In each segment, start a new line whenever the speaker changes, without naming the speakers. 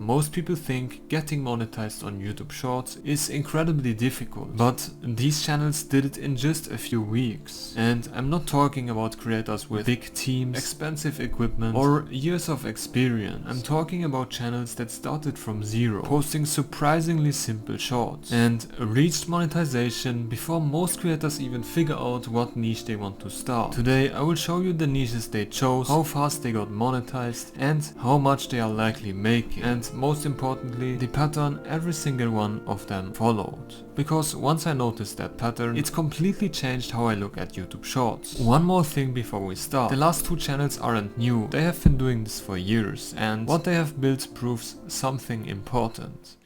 most people think getting monetized on YouTube Shorts is incredibly difficult, but these channels did it in just a few weeks. And I'm not talking about creators with big teams, expensive equipment, or years of experience. I'm talking about channels that started from zero, posting surprisingly simple shorts, and reached monetization before most creators even figure out what niche they want to start. Today I will show you the niches they chose, how fast they got monetized, and how much they are likely making, and most importantly, the pattern every single one of them followed. Because once I noticed that pattern, it completely changed how I look at YouTube Shorts. One more thing before we start. The last two channels aren't new, they have been doing this for years, and what they have built proves something important.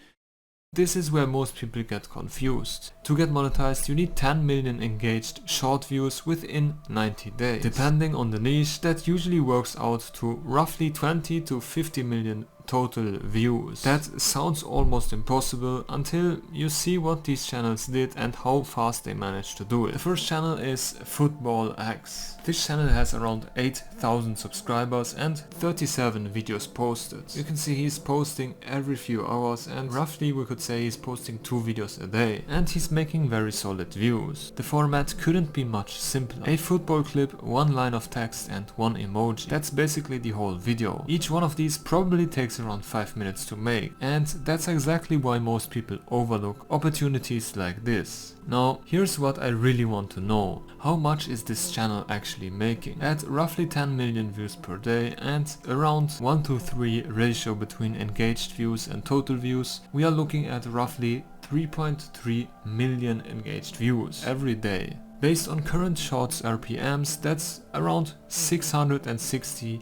This is where most people get confused. To get monetized, you need 10 million engaged short views within 90 days. Depending on the niche, that usually works out to roughly 20 to 50 million total views. That sounds almost impossible until you see what these channels did and how fast they managed to do it. The first channel is Football X. This channel has around 8,000 subscribers and 37 videos posted. You can see he's posting every few hours, and roughly we could say he's posting 2 videos a day, and he's making very solid views. The format couldn't be much simpler. A football clip, 1 line of text and 1 emoji. That's basically the whole video. Each one of these probably takes around 5 minutes to make, and that's exactly why most people overlook opportunities like this. Now, here's what I really want to know. How much is this channel actually making? At roughly 10 million views per day and around 1:3 ratio between engaged views and total views, we are looking at roughly 3.3 million engaged views every day. Based on current Shorts RPMs, that's around $660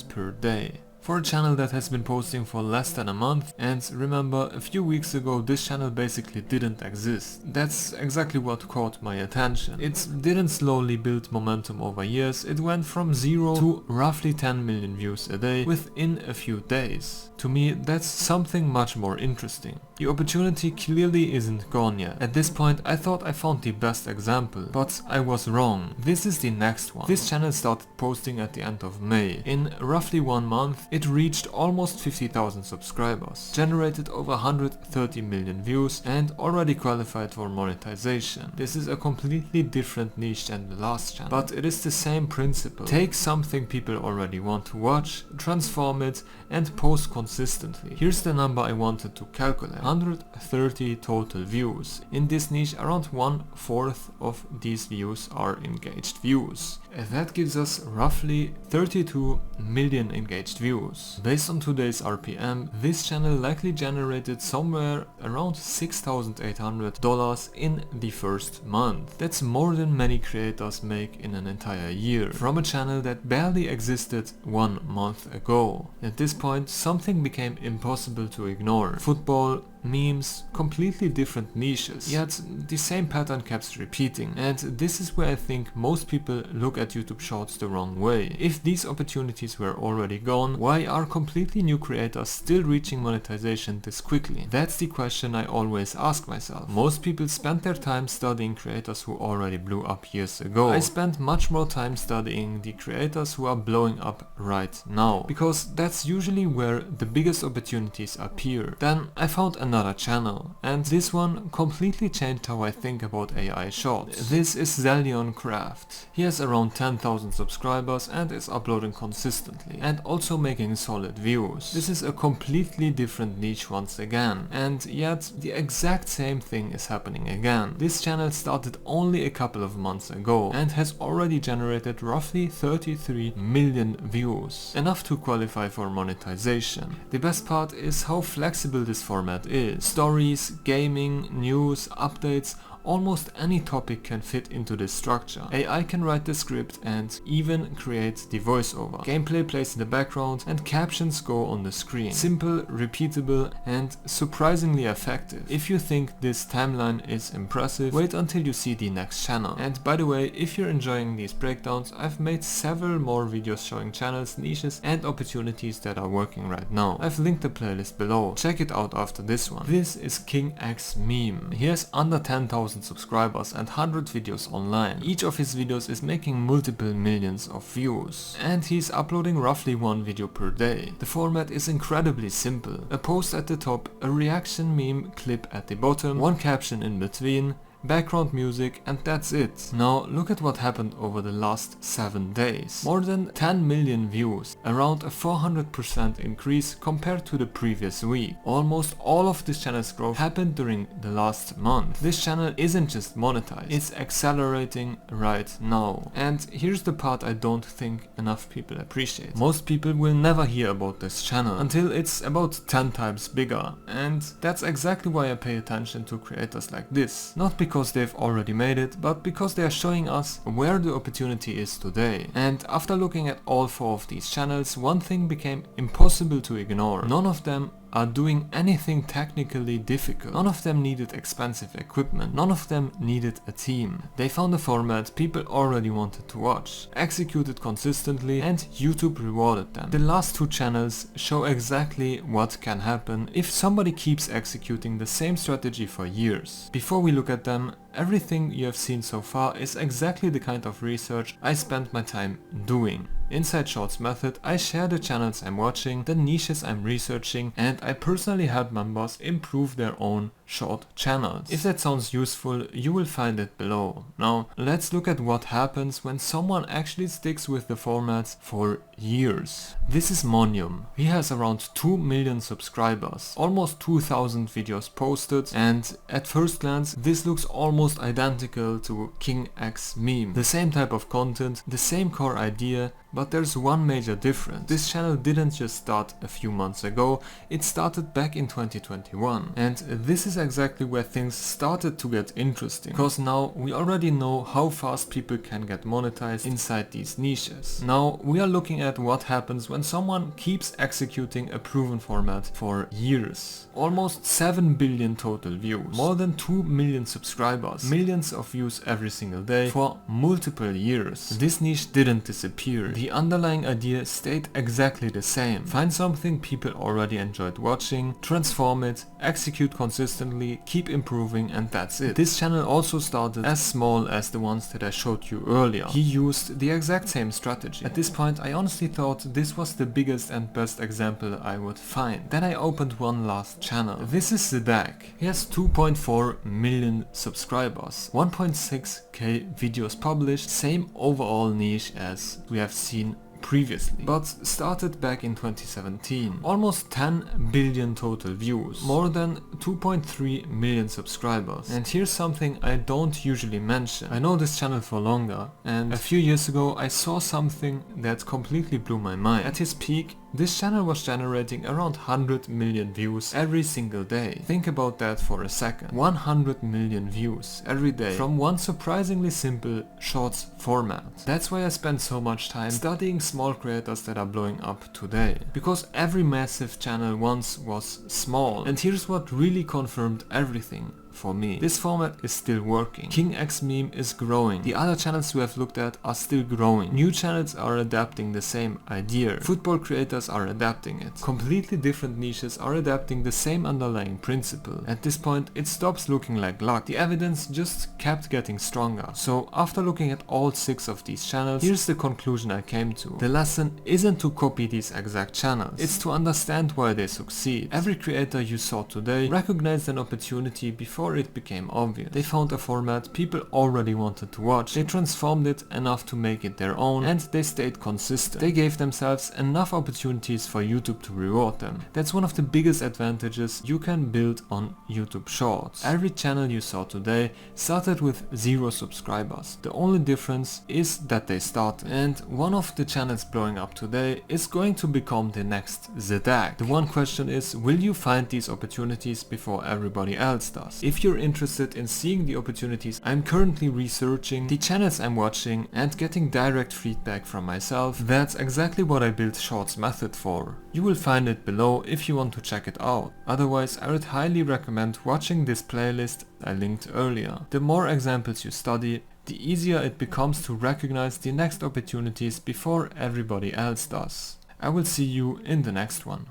per day. For a channel that has been posting for less than a month, and remember, a few weeks ago this channel basically didn't exist. That's exactly what caught my attention. It didn't slowly build momentum over years, it went from 0 to roughly 10 million views a day within a few days. To me, that's something much more interesting. The opportunity clearly isn't gone yet. At this point I thought I found the best example, but I was wrong. This is the next one. This channel started posting at the end of May. In roughly 1 month, it reached almost 50,000 subscribers, generated over 130 million views, and already qualified for monetization. This is a completely different niche than the last channel, but it is the same principle. Take something people already want to watch, transform it, and post consistently. Here's the number I wanted to calculate. 130 total views. In this niche, around 1/4 of these views are engaged views. That gives us roughly 32 million engaged views. Based on today's RPM, this channel likely generated somewhere around $6,800 in the first month. That's more than many creators make in an entire year, from a channel that barely existed 1 month ago. At this point, something became impossible to ignore. Football, memes, completely different niches, yet the same pattern kept repeating, and this is where I think most people look at YouTube Shorts the wrong way. If these opportunities were already gone, why are completely new creators still reaching monetization this quickly? That's the question I always ask myself. Most people spend their time studying creators who already blew up years ago. I spend much more time studying the creators who are blowing up right now, because that's usually where the biggest opportunities appear. Then I found another channel, and this one completely changed how I think about AI shorts. This is Zellion Craft. He has around 10,000 subscribers and is uploading consistently, and also making solid views. This is a completely different niche once again, and yet the exact same thing is happening again. This channel started only a couple of months ago and has already generated roughly 33 million views, enough to qualify for monetization. The best part is how flexible this format is. Stories, gaming, news, updates, almost any topic can fit into this structure. AI can write the script and even create the voiceover. Gameplay plays in the background and captions go on the screen. Simple, repeatable, and surprisingly effective. If you think this timeline is impressive, wait until you see the next channel. And by the way, if you're enjoying these breakdowns, I've made several more videos showing channels, niches, and opportunities that are working right now. I've linked the playlist below. Check it out after this one. This is King X Meme. He has under 10,000 1,000 subscribers and 100 videos online. Each of his videos is making multiple millions of views. And he's uploading roughly one video per day. The format is incredibly simple. A post at the top, a reaction meme clip at the bottom, one caption in between, background music, and that's it. Now look at what happened over the last 7 days. More than 10 million views, around a 400% increase compared to the previous week. Almost all of this channel's growth happened during the last month. This channel isn't just monetized, it's accelerating right now. And here's the part I don't think enough people appreciate. Most people will never hear about this channel until it's about 10 times bigger. And that's exactly why I pay attention to creators like this. Not because they've already made it, but because they are showing us where the opportunity is today. And after looking at all 4 of these channels, one thing became impossible to ignore. None of them are doing anything technically difficult. None of them needed expensive equipment. None of them needed a team. They found a format people already wanted to watch, executed consistently, and YouTube rewarded them. The last 2 channels show exactly what can happen if somebody keeps executing the same strategy for years. Before we look at them, everything you have seen so far is exactly the kind of research I spent my time doing. Inside Shorts method, I share the channels I'm watching, the niches I'm researching, and I personally help members improve their own short channels. If that sounds useful, you will find it below. Now, let's look at what happens when someone actually sticks with the formats for years. This is Monium. He has around 2 million subscribers, almost 2,000 videos posted, and at first glance, this looks almost identical to King X meme. The same type of content, the same core idea, but there's one major difference. This channel didn't just start a few months ago, it started back in 2021. And this is exactly where things started to get interesting, because now we already know how fast people can get monetized inside these niches. Now we are looking at what happens when someone keeps executing a proven format for years. Almost 7 billion total views, more than 2 million subscribers, millions of views every single day for multiple years. This niche didn't disappear. The underlying idea stayed exactly the same. Find something people already enjoyed watching, transform it, execute consistently, keep improving, and that's it. This channel also started as small as the ones that I showed you earlier. He used the exact same strategy. At this point I honestly thought this was the biggest and best example I would find. Then I opened one last channel. This is Zedak. He has 2.4 million subscribers, 1.6k videos published, same overall niche as we have seen previously, but started back in 2017. Almost 10 billion total views, more than 2.3 million subscribers. And here's something I don't usually mention. I know this channel for longer, and a few years ago I saw something that completely blew my mind. At his peak, this channel was generating around 100 million views every single day. Think about that for a second. 100 million views every day from one surprisingly simple shorts format. That's why I spend so much time studying small creators that are blowing up today. Because every massive channel once was small. And here's what really confirmed everything for me. This format is still working. King X meme is growing. The other channels we have looked at are still growing. New channels are adapting the same idea. Football creators are adapting it. Completely different niches are adapting the same underlying principle. At this point, it stops looking like luck. The evidence just kept getting stronger. So after looking at all 6 of these channels, here's the conclusion I came to. The lesson isn't to copy these exact channels. It's to understand why they succeed. Every creator you saw today recognized an opportunity before it became obvious. They found a format people already wanted to watch, they transformed it enough to make it their own, and they stayed consistent. They gave themselves enough opportunities for YouTube to reward them. That's one of the biggest advantages you can build on YouTube Shorts. Every channel you saw today started with 0 subscribers. The only difference is that they started. And one of the channels blowing up today is going to become the next Zedak. The one question is, will you find these opportunities before everybody else does? If you're interested in seeing the opportunities I'm currently researching, the channels I'm watching, and getting direct feedback from myself, that's exactly what I built Shorts method for. You will find it below if you want to check it out. Otherwise, I would highly recommend watching this playlist I linked earlier. The more examples you study, the easier it becomes to recognize the next opportunities before everybody else does. I will see you in the next one.